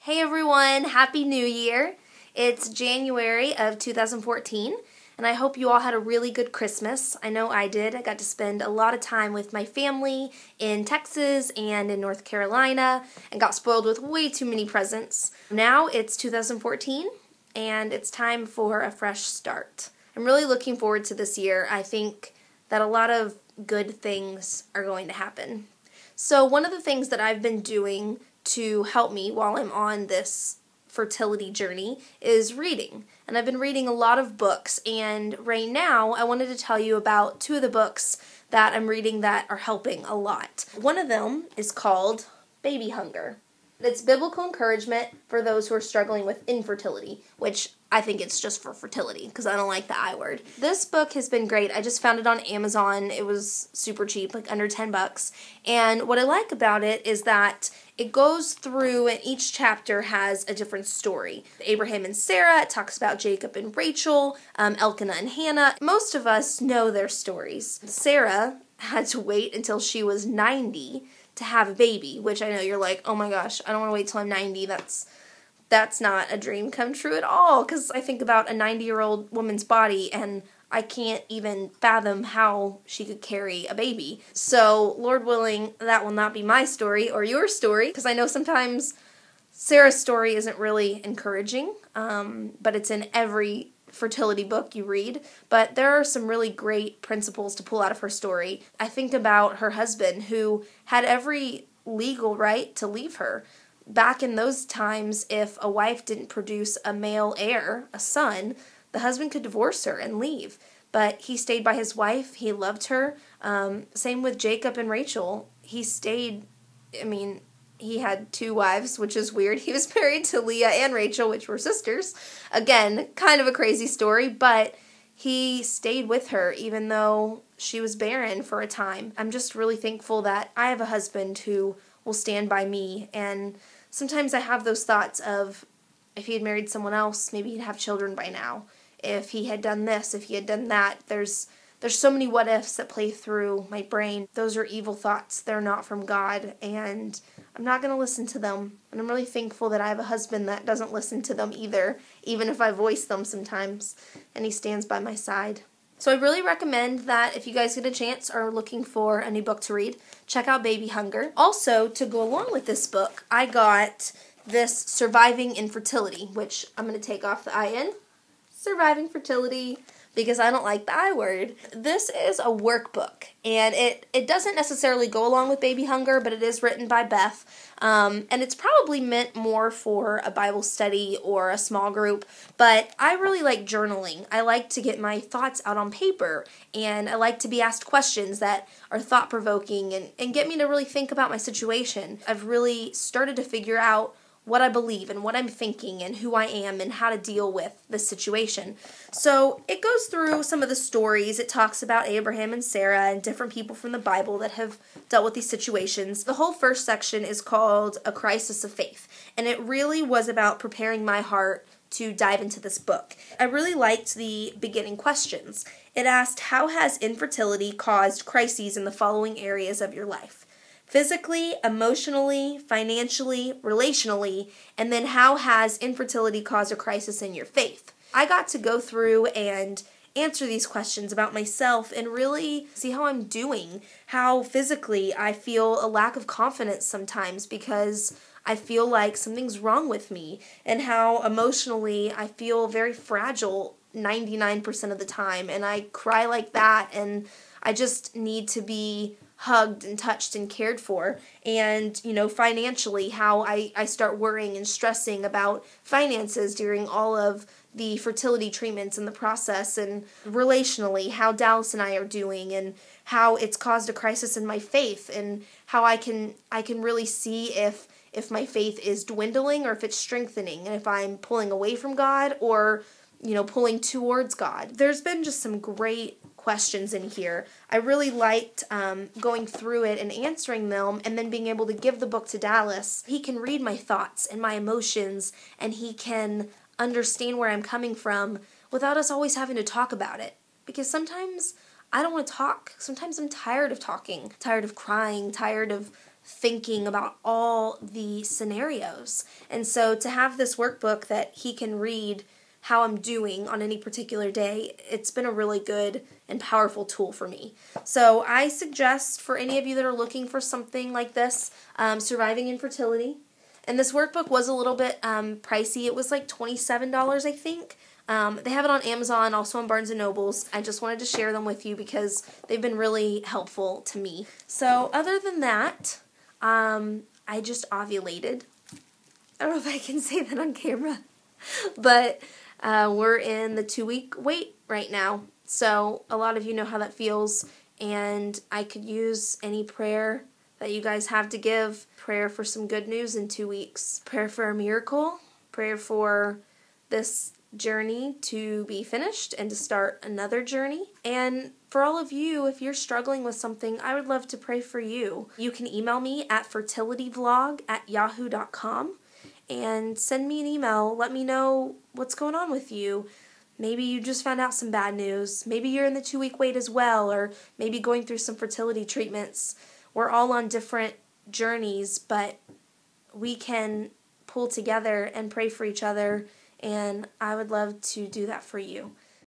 Hey everyone, Happy New Year. It's January of 2014, and I hope you all had a really good Christmas. I know I did. I got to spend a lot of time with my family in Texas and in North Carolina, and got spoiled with way too many presents. Now it's 2014, and it's time for a fresh start. I'm really looking forward to this year. I think that a lot of good things are going to happen. So one of the things that I've been doing to help me while I'm on this fertility journey is reading. And I've been reading a lot of books, and right now I wanted to tell you about two of the books that I'm reading that are helping a lot. One of them is called Baby Hunger. It's biblical encouragement for those who are struggling with infertility, which I think it's just for fertility because I don't like the I word. This book has been great. I just found it on Amazon. It was super cheap, like under $10. And what I like about it is that it goes through, and each chapter has a different story. Abraham and Sarah, it talks about Jacob and Rachel, Elkanah and Hannah. Most of us know their stories. Sarah had to wait until she was 90 to have a baby, which I know you're like, oh my gosh, I don't want to wait till I'm 90. That's not a dream come true at all, because I think about a 90-year-old woman's body, and I can't even fathom how she could carry a baby. So, Lord willing, that will not be my story or your story, because I know sometimes Sarah's story isn't really encouraging, but it's in every fertility book you read. But there are some really great principles to pull out of her story. I think about her husband, who had every legal right to leave her. Back in those times, if a wife didn't produce a male heir, a son, the husband could divorce her and leave. But he stayed by his wife. He loved her. Same with Jacob and Rachel. He stayed, he had two wives, which is weird. He was married to Leah and Rachel, which were sisters. Again, kind of a crazy story, but he stayed with her even though she was barren for a time. I'm just really thankful that I have a husband who will stand by me, and sometimes I have those thoughts of, if he had married someone else, maybe he'd have children by now. If he had done this, if he had done that, there's so many what ifs that play through my brain. Those are evil thoughts. They're not from God, and I'm not going to listen to them. And I'm really thankful that I have a husband that doesn't listen to them either, even if I voice them sometimes, and he stands by my side. So I really recommend that if you guys get a chance or are looking for a new book to read, check out Baby Hunger. Also, to go along with this book, I got this Surviving Infertility, which I'm going to take off the I-N. Surviving Fertility, because I don't like the I word. This is a workbook, and it doesn't necessarily go along with Baby Hunger, but it is written by Beth, and it's probably meant more for a Bible study or a small group, but I really like journaling. I like to get my thoughts out on paper, and I like to be asked questions that are thought-provoking and get me to really think about my situation. I've really started to figure out what I believe and what I'm thinking and who I am and how to deal with this situation. So it goes through some of the stories. It talks about Abraham and Sarah and different people from the Bible that have dealt with these situations. The whole first section is called A Crisis of Faith, and it really was about preparing my heart to dive into this book. I really liked the beginning questions. It asked, how has infertility caused crises in the following areas of your life? Physically, emotionally, financially, relationally, and then how has infertility caused a crisis in your faith? I got to go through and answer these questions about myself and really see how I'm doing, how physically I feel a lack of confidence sometimes because I feel like something's wrong with me, and how emotionally I feel very fragile 99% of the time, and I cry like that, and I just need to be hugged and touched and cared for. And, financially, how I start worrying and stressing about finances during all of the fertility treatments and the process, and relationally, how Dallas and I are doing, and how it's caused a crisis in my faith, and how I can really see if my faith is dwindling or if it's strengthening, and if I'm pulling away from God or, pulling towards God. There's been just some great questions in here. I really liked going through it and answering them, and then being able to give the book to Dallas. He can read my thoughts and my emotions, and he can understand where I'm coming from without us always having to talk about it. Because sometimes I don't want to talk. Sometimes I'm tired of talking, tired of crying, tired of thinking about all the scenarios. And so to have this workbook that he can read how I'm doing on any particular day, it's been a really good and powerful tool for me. So I suggest for any of you that are looking for something like this, Surviving Infertility. And this workbook was a little bit pricey. It was like $27, I think. They have it on Amazon, also on Barnes & Nobles. I just wanted to share them with you because they've been really helpful to me. So other than that, I just ovulated. I don't know if I can say that on camera, but we're in the 2-week wait right now. So a lot of you know how that feels, and I could use any prayer that you guys have to give. Prayer for some good news in 2 weeks. Prayer for a miracle. Prayer for this journey to be finished and to start another journey. And for all of you, if you're struggling with something, I would love to pray for you. You can email me at fertilityvlog@yahoo.com and send me an email. Let me know what's going on with you. Maybe you just found out some bad news. Maybe you're in the 2-week wait as well, or maybe going through some fertility treatments. We're all on different journeys, but we can pull together and pray for each other, and I would love to do that for you.